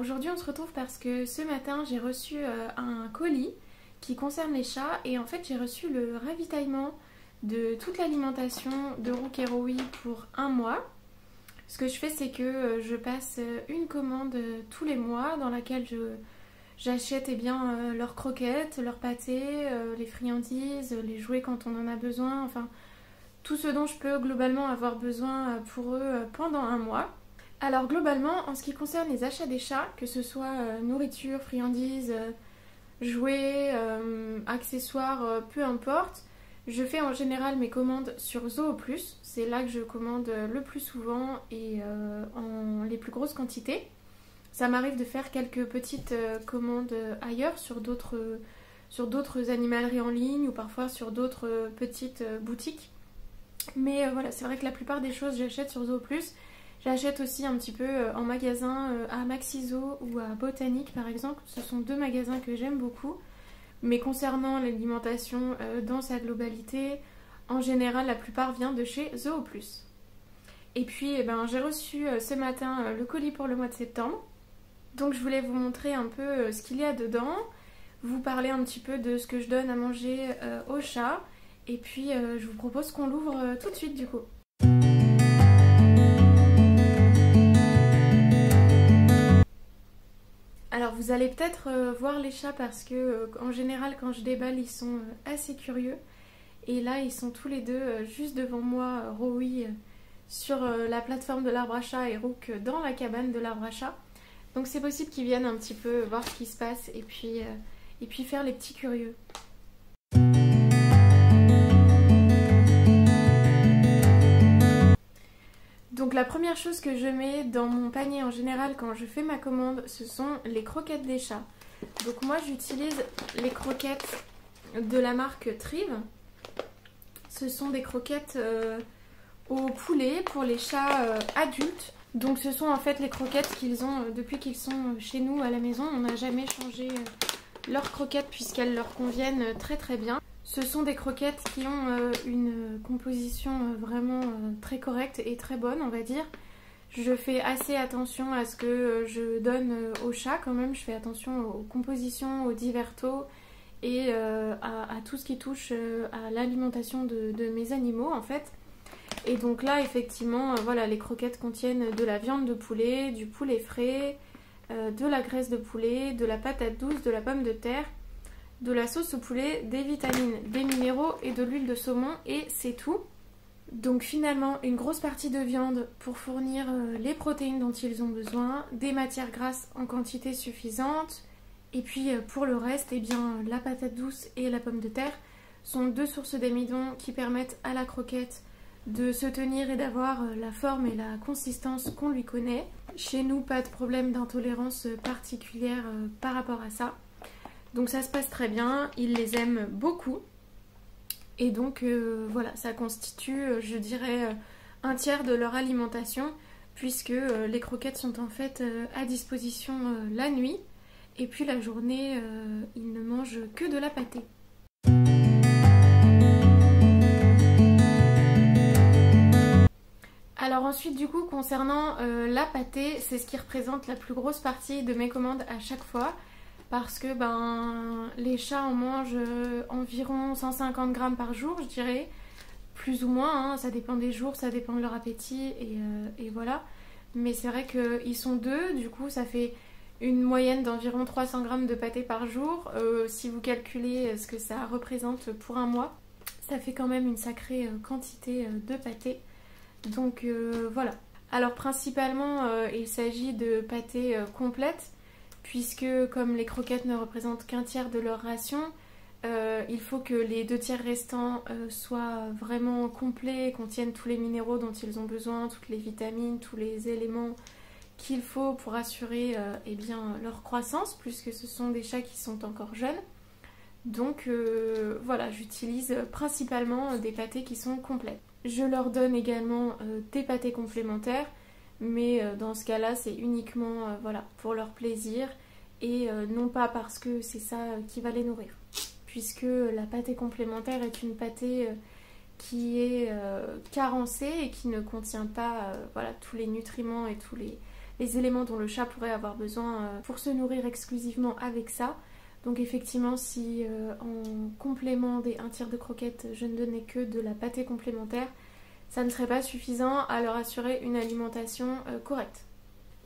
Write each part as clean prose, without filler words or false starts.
aujourd'hui on se retrouve parce que ce matin j'ai reçu un colis qui concerne les chats et en fait j'ai reçu le ravitaillement de toute l'alimentation de Rook et Rowie pour un mois. Ce que je fais c'est que je passe une commande tous les mois dans laquelle j'achète leurs croquettes, leurs pâtés, les friandises, les jouets quand on en a besoin, enfin tout ce dont je peux globalement avoir besoin pour eux pendant un mois. Alors globalement, en ce qui concerne les achats des chats, que ce soit nourriture, friandises, jouets, accessoires, peu importe, je fais en général mes commandes sur Zooplus. C'est là que je commande le plus souvent et en les plus grosses quantités. Ça m'arrive de faire quelques petites commandes ailleurs sur d'autres animaleries en ligne ou parfois sur d'autres petites boutiques. Mais voilà, c'est vrai que la plupart des choses j'achète sur Zooplus. J'achète aussi un petit peu en magasin à Maxizo ou à Botanique par exemple. Ce sont deux magasins que j'aime beaucoup. Mais concernant l'alimentation dans sa globalité, en général la plupart vient de chez Zooplus. Et puis j'ai reçu ce matin le colis pour le mois de septembre. Donc je voulais vous montrer un peu ce qu'il y a dedans, vous parler un petit peu de ce que je donne à manger aux chats. Et puis je vous propose qu'on l'ouvre tout de suite du coup. Alors vous allez peut-être voir les chats parce que en général quand je déballe ils sont assez curieux. Et là ils sont tous les deux juste devant moi, Rowie sur la plateforme de l'arbre à chat et Rook dans la cabane de l'arbre à chat. Donc c'est possible qu'ils viennent un petit peu voir ce qui se passe et puis faire les petits curieux. Donc la première chose que je mets dans mon panier en général quand je fais ma commande, ce sont les croquettes des chats. Donc moi j'utilise les croquettes de la marque Trive. Ce sont des croquettes au poulet pour les chats adultes. Donc ce sont en fait les croquettes qu'ils ont depuis qu'ils sont chez nous à la maison. On n'a jamais changé leurs croquettes puisqu'elles leur conviennent très très bien. Ce sont des croquettes qui ont une composition vraiment très correcte et très bonne, on va dire. Je fais assez attention à ce que je donne aux chats quand même. Je fais attention aux compositions, aux divers taux et à tout ce qui touche à l'alimentation de mes animaux en fait. Et donc là effectivement, voilà, les croquettes contiennent de la viande de poulet, du poulet frais, de la graisse de poulet, de la patate douce, de la pomme de terre, de la sauce au poulet, des vitamines, des minéraux et de l'huile de saumon et c'est tout. Donc finalement une grosse partie de viande pour fournir les protéines dont ils ont besoin, des matières grasses en quantité suffisante et puis pour le reste, la patate douce et la pomme de terre sont deux sources d'amidon qui permettent à la croquette de se tenir et d'avoir la forme et la consistance qu'on lui connaît. Chez nous, pas de problème d'intolérance particulière par rapport à ça. Donc ça se passe très bien, ils les aiment beaucoup. Et donc voilà, ça constitue, je dirais, un tiers de leur alimentation puisque les croquettes sont en fait à disposition la nuit. Et puis la journée, ils ne mangent que de la pâtée. Alors ensuite du coup concernant la pâtée, c'est ce qui représente la plus grosse partie de mes commandes à chaque fois. Parce que les chats en mangent environ 150 grammes par jour, je dirais. Plus ou moins, hein, ça dépend des jours, ça dépend de leur appétit et voilà. Mais c'est vrai qu'ils sont deux, du coup ça fait une moyenne d'environ 300 grammes de pâté par jour. Si vous calculez ce que ça représente pour un mois, ça fait quand même une sacrée quantité de pâté. Donc voilà. Alors principalement il s'agit de pâté complète. Puisque comme les croquettes ne représentent qu'un tiers de leur ration, il faut que les 2 tiers restants soient vraiment complets, contiennent tous les minéraux dont ils ont besoin, toutes les vitamines, tous les éléments qu'il faut pour assurer leur croissance, puisque ce sont des chats qui sont encore jeunes. Donc voilà, j'utilise principalement des pâtés qui sont complets. Je leur donne également des pâtés complémentaires. Mais dans ce cas-là, c'est uniquement voilà, pour leur plaisir et non pas parce que c'est ça qui va les nourrir. Puisque la pâtée complémentaire est une pâtée qui est carencée et qui ne contient pas voilà, tous les nutriments et tous les les éléments dont le chat pourrait avoir besoin pour se nourrir exclusivement avec ça. Donc effectivement, si en complément des 1 tiers de croquettes, je ne donnais que de la pâtée complémentaire, ça ne serait pas suffisant à leur assurer une alimentation correcte.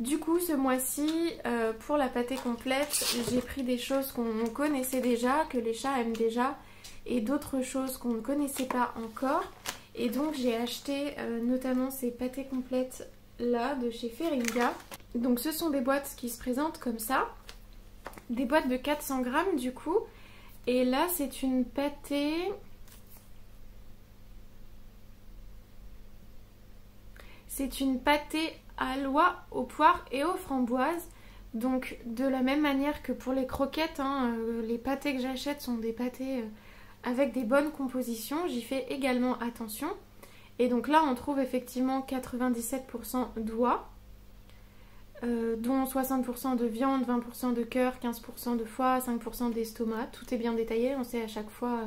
Du coup, ce mois-ci, pour la pâtée complète, j'ai pris des choses qu'on connaissait déjà, que les chats aiment déjà, et d'autres choses qu'on ne connaissait pas encore. Et donc j'ai acheté notamment ces pâtés complètes là de chez Feringa. Donc ce sont des boîtes qui se présentent comme ça. Des boîtes de 400 grammes du coup. Et là c'est une pâtée... C'est une pâtée à l'oie, aux poires et aux framboises. Donc de la même manière que pour les croquettes, les pâtés que j'achète sont des pâtés avec des bonnes compositions. J'y fais également attention. Et donc là on trouve effectivement 97% d'oie, dont 60% de viande, 20% de cœur, 15% de foie, 5% d'estomac. Tout est bien détaillé, on sait à chaque fois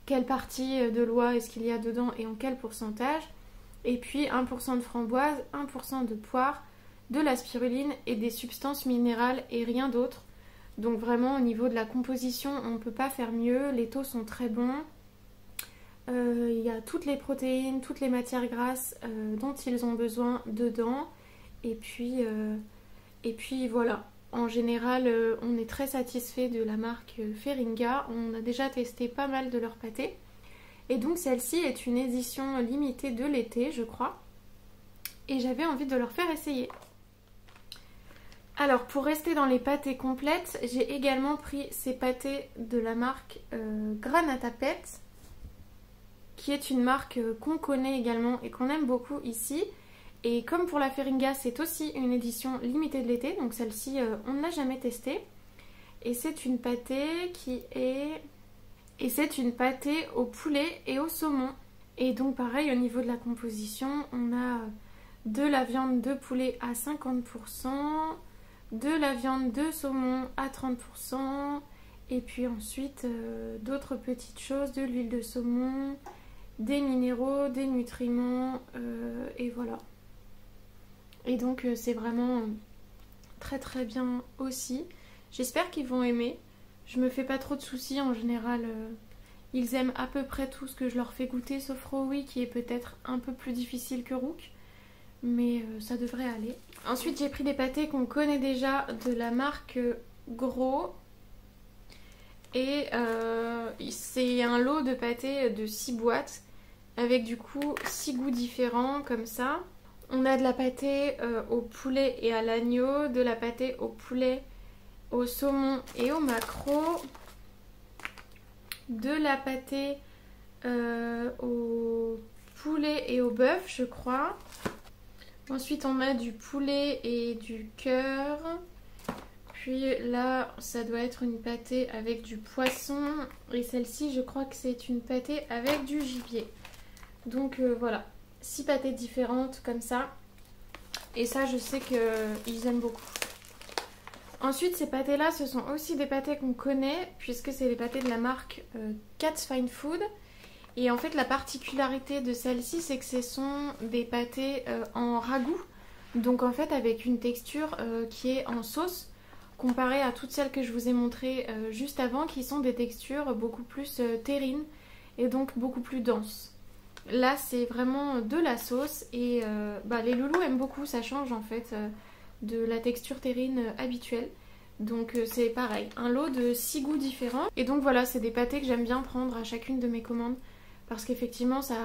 quelle partie de l'oie est-ce qu'il y a dedans et en quel pourcentage. Et puis 1% de framboise, 1% de poire, de la spiruline et des substances minérales et rien d'autre. Donc vraiment au niveau de la composition on ne peut pas faire mieux, les taux sont très bons. Il y a toutes les protéines, toutes les matières grasses dont ils ont besoin dedans. Et puis voilà, en général on est très satisfait de la marque Feringa. On a déjà testé pas mal de leurs pâtés. Et donc celle-ci est une édition limitée de l'été je crois. Et j'avais envie de leur faire essayer. Alors pour rester dans les pâtés complètes, j'ai également pris ces pâtés de la marque Granata Pet, qui est une marque qu'on connaît également et qu'on aime beaucoup ici. Et comme pour la Feringa, c'est aussi une édition limitée de l'été, donc celle-ci on ne l'a jamais testée. Et c'est une pâtée qui est... Et c'est une pâtée au poulet et au saumon. Et donc pareil au niveau de la composition, on a de la viande de poulet à 50%, de la viande de saumon à 30%, et puis ensuite d'autres petites choses, de l'huile de saumon, des minéraux, des nutriments, et voilà. Et donc c'est vraiment très très bien aussi. J'espère qu'ils vont aimer. Je me fais pas trop de soucis en général. Ils aiment à peu près tout ce que je leur fais goûter, sauf Rowie qui est peut-être un peu plus difficile que Rook. Mais ça devrait aller. Ensuite j'ai pris des pâtés qu'on connaît déjà de la marque Gros. Et c'est un lot de pâtés de 6 boîtes. Avec du coup 6 goûts différents comme ça. On a de la pâtée au poulet et à l'agneau, de la pâtée au poulet, au saumon et au maquereau, de la pâtée au poulet et au bœuf je crois. Ensuite on a du poulet et du cœur. Puis là ça doit être une pâtée avec du poisson. Et celle-ci je crois que c'est une pâtée avec du gibier. Donc voilà, 6 pâtés différentes comme ça. Et ça je sais qu'ils aiment beaucoup. Ensuite ces pâtés là ce sont aussi des pâtés qu'on connaît, puisque c'est les pâtés de la marque Cat's Fine Food. Et en fait la particularité de celle-ci c'est que ce sont des pâtés en ragoût. Donc en fait avec une texture qui est en sauce, comparée à toutes celles que je vous ai montrées juste avant, qui sont des textures beaucoup plus terrines et donc beaucoup plus denses. Là c'est vraiment de la sauce et les loulous aiment beaucoup, ça change en fait de la texture terrine habituelle. Donc c'est pareil, un lot de 6 goûts différents. Et donc voilà, c'est des pâtés que j'aime bien prendre à chacune de mes commandes, parce qu'effectivement ça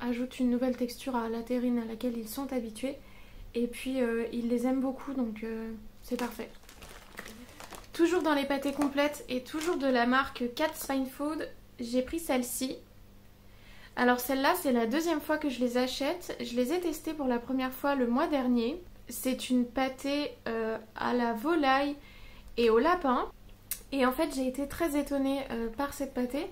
ajoute une nouvelle texture à la terrine à laquelle ils sont habitués. Et puis ils les aiment beaucoup, donc c'est parfait. Toujours dans les pâtés complètes et toujours de la marque Cat's Fine Food, j'ai pris celle-ci. Alors celle-là c'est la deuxième fois que je les achète. Je les ai testées pour la première fois le mois dernier. C'est une pâtée à la volaille et au lapin. Et en fait j'ai été très étonnée par cette pâtée,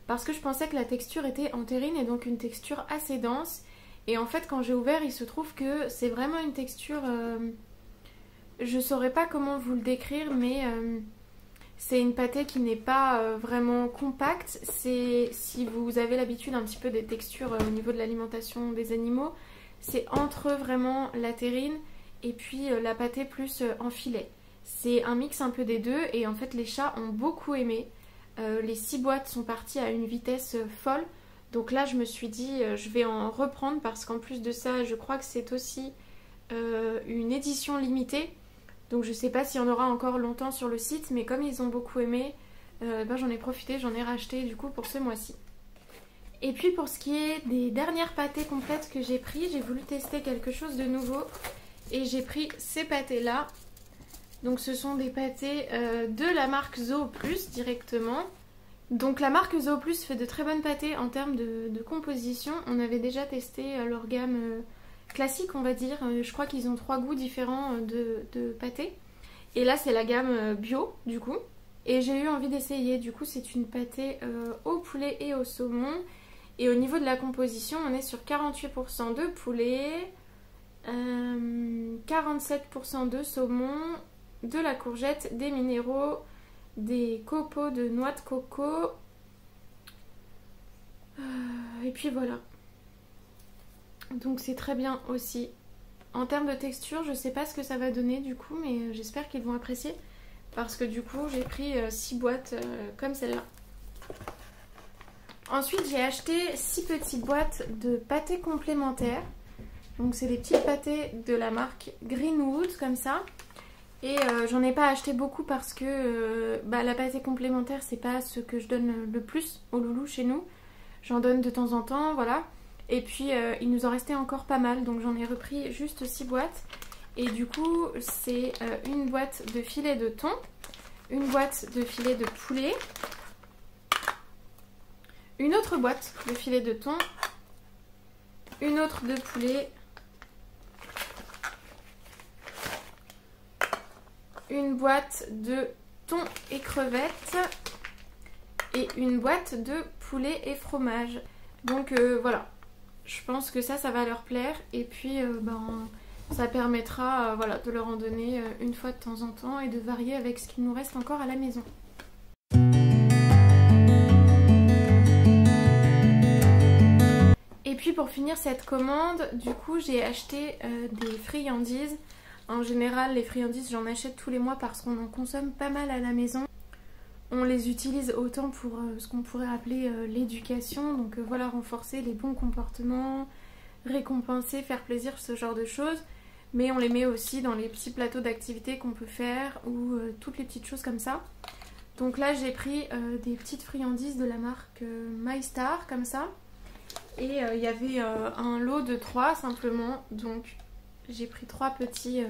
parce que je pensais que la texture était en terrine et donc une texture assez dense. Et en fait quand j'ai ouvert il se trouve que c'est vraiment une texture... je saurais pas comment vous le décrire, mais c'est une pâtée qui n'est pas vraiment compacte. Si vous avez l'habitude un petit peu des textures au niveau de l'alimentation des animaux, c'est entre vraiment la terrine et puis la pâtée plus en filet. C'est un mix un peu des deux et en fait les chats ont beaucoup aimé. Les 6 boîtes sont parties à une vitesse folle. Donc là je me suis dit je vais en reprendre parce qu'en plus de ça je crois que c'est aussi une édition limitée. Donc je sais pas s'il y en aura encore longtemps sur le site, mais comme ils ont beaucoup aimé, j'en ai profité, j'en ai racheté du coup pour ce mois-ci. Et puis pour ce qui est des dernières pâtées complètes que j'ai pris, j'ai voulu tester quelque chose de nouveau. Et j'ai pris ces pâtés là. Donc ce sont des pâtés de la marque Zooplus directement. Donc la marque Zooplus fait de très bonnes pâtés en termes de composition. On avait déjà testé leur gamme classique on va dire. Je crois qu'ils ont 3 goûts différents de pâté. Et là c'est la gamme bio du coup. Et j'ai eu envie d'essayer. Du coup c'est une pâtée au poulet et au saumon. Et au niveau de la composition on est sur 48% de poulet, 47% de saumon, de la courgette, des minéraux, des copeaux de noix de coco. Et puis voilà. Donc c'est très bien aussi. En termes de texture, je sais pas ce que ça va donner du coup, mais j'espère qu'ils vont apprécier. Parce que du coup, j'ai pris 6 boîtes comme celle-là. Ensuite, j'ai acheté 6 petites boîtes de pâtés complémentaires. Donc c'est des petites pâtés de la marque Greenwood comme ça. Et j'en ai pas acheté beaucoup parce que la pâtée complémentaire c'est pas ce que je donne le plus aux loulous chez nous. J'en donne de temps en temps, voilà. Et puis il nous en restait encore pas mal, donc j'en ai repris juste 6 boîtes. Et du coup c'est une boîte de filet de thon, une boîte de filet de poulet, une autre boîte de filet de thon, une autre de poulet, une boîte de thon et crevettes et une boîte de poulet et fromage. Donc voilà, je pense que ça va leur plaire et puis ça permettra voilà, de leur en donner une fois de temps en temps et de varier avec ce qu'il nous reste encore à la maison. Et puis pour finir cette commande, du coup j'ai acheté des friandises. En général, les friandises, j'en achète tous les mois parce qu'on en consomme pas mal à la maison. On les utilise autant pour ce qu'on pourrait appeler l'éducation. Donc voilà, renforcer les bons comportements, récompenser, faire plaisir, ce genre de choses. Mais on les met aussi dans les petits plateaux d'activités qu'on peut faire ou toutes les petites choses comme ça. Donc là, j'ai pris des petites friandises de la marque MyStar, comme ça. Et il y avait un lot de 3 simplement, donc... J'ai pris 3 petits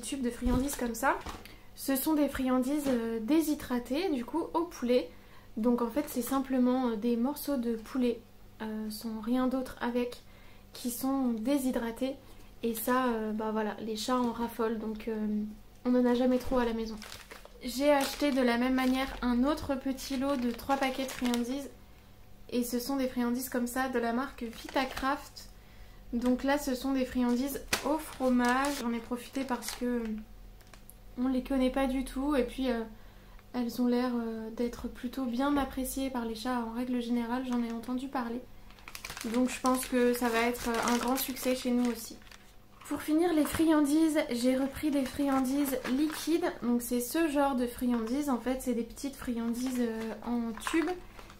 tubes de friandises comme ça. Ce sont des friandises déshydratées du coup au poulet. Donc en fait c'est simplement des morceaux de poulet sans rien d'autre avec qui sont déshydratés. Et ça voilà, les chats en raffolent donc on n'en a jamais trop à la maison. J'ai acheté de la même manière un autre petit lot de 3 paquets de friandises. Et ce sont des friandises comme ça de la marque Vitacraft. Donc là ce sont des friandises au fromage. J'en ai profité parce que on les connaît pas du tout et puis elles ont l'air d'être plutôt bien appréciées par les chats en règle générale, j'en ai entendu parler. Donc je pense que ça va être un grand succès chez nous aussi. Pour finir les friandises, j'ai repris des friandises liquides. Donc c'est ce genre de friandises, en fait c'est des petites friandises en tubes.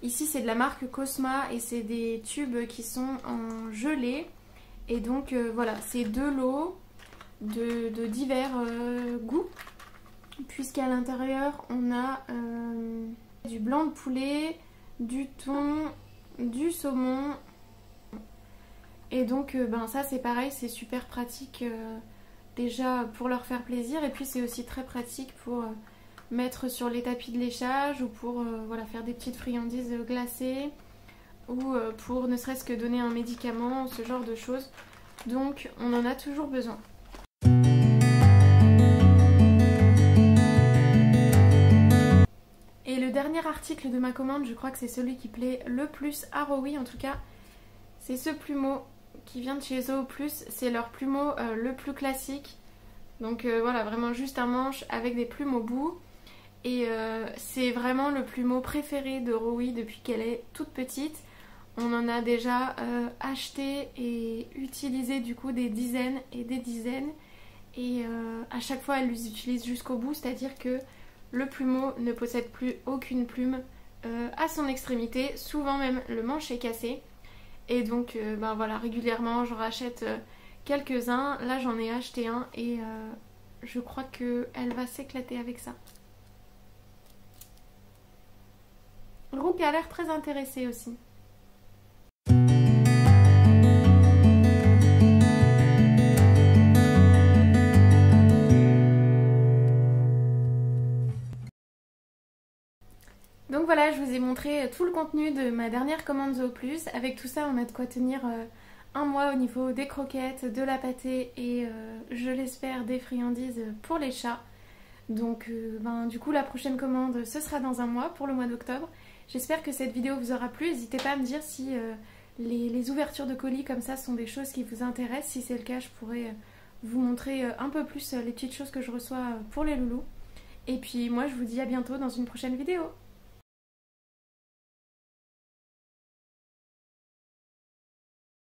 Ici c'est de la marque Cosma et c'est des tubes qui sont en gelée. Et donc voilà, c'est 2 lots de divers goûts. Puisqu'à l'intérieur on a du blanc de poulet, du thon, du saumon. Et donc ça c'est pareil, c'est super pratique déjà pour leur faire plaisir. Et puis c'est aussi très pratique pour mettre sur les tapis de léchage ou pour voilà, faire des petites friandises glacées. Ou pour ne serait-ce que donner un médicament, ce genre de choses. Donc on en a toujours besoin. Et le dernier article de ma commande, je crois que c'est celui qui plaît le plus à Rowie en tout cas. C'est ce plumeau qui vient de chez Zooplus. C'est leur plumeau le plus classique. Donc voilà, vraiment juste un manche avec des plumes au bout. Et c'est vraiment le plumeau préféré de Rowie depuis qu'elle est toute petite. On en a déjà acheté et utilisé du coup des dizaines et des dizaines. Et à chaque fois elle les utilise jusqu'au bout, c'est-à-dire que le plumeau ne possède plus aucune plume à son extrémité, souvent même le manche est cassé. Et donc ben voilà, régulièrement j'en rachète quelques-uns. Là j'en ai acheté un et je crois qu'elle va s'éclater avec ça. Rook a l'air très intéressée aussi. Donc voilà, je vous ai montré tout le contenu de ma dernière commande Zooplus. Avec tout ça, on a de quoi tenir un mois au niveau des croquettes, de la pâtée et je l'espère des friandises pour les chats. Donc du coup la prochaine commande ce sera dans un mois pour le mois d'octobre. J'espère que cette vidéo vous aura plu. N'hésitez pas à me dire si les ouvertures de colis comme ça sont des choses qui vous intéressent. Si c'est le cas, je pourrais vous montrer un peu plus les petites choses que je reçois pour les loulous. Et puis moi je vous dis à bientôt dans une prochaine vidéo.